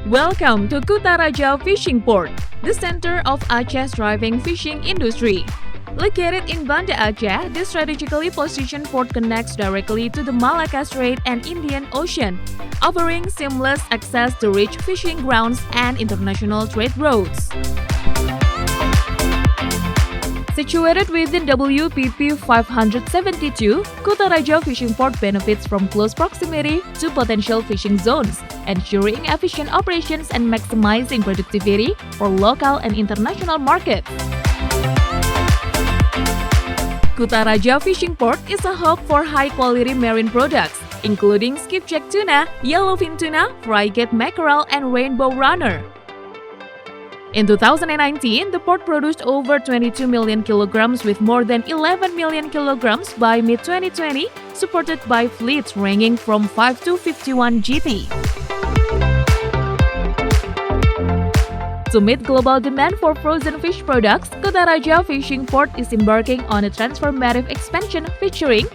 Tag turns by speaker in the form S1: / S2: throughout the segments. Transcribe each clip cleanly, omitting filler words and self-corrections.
S1: Welcome to Kutaradja Fishing Port, the center of Aceh's thriving fishing industry. Located in Banda Aceh, this strategically positioned port connects directly to the Malacca Strait and Indian Ocean, offering seamless access to rich fishing grounds and international trade routes. Situated within WPP 572, Kutaradja Fishing Port benefits from close proximity to potential fishing zones, ensuring efficient operations and maximizing productivity for local and international markets. Kutaradja Fishing Port is a hub for high-quality marine products, including skipjack tuna, yellowfin tuna, frigate mackerel, and rainbow runner. In 2019, the port produced over 22 million kilograms with more than 11 million kilograms by mid-2020, supported by fleets ranging from 5 to 51 GT. To meet global demand for frozen fish products, Kutaradja Fishing Port is embarking on a transformative expansion featuring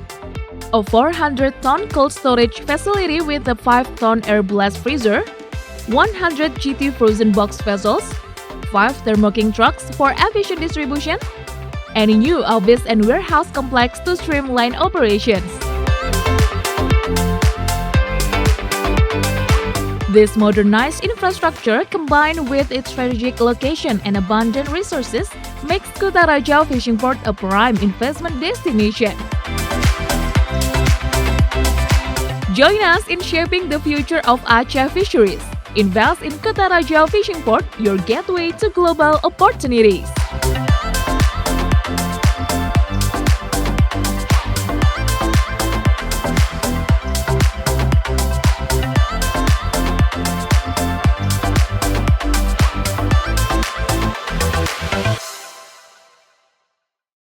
S1: a 400-ton cold storage facility with a 5-ton air blast freezer, 100 GT frozen box vessels, 5 thermoking trucks for efficient distribution, and a new office and warehouse complex to streamline operations. This modernized infrastructure, combined with its strategic location and abundant resources, makes Kutaradja Fishing Port a prime investment destination. Join us in shaping the future of Aceh fisheries. Invest in Kutaradja Fishing Port, your gateway to global opportunities.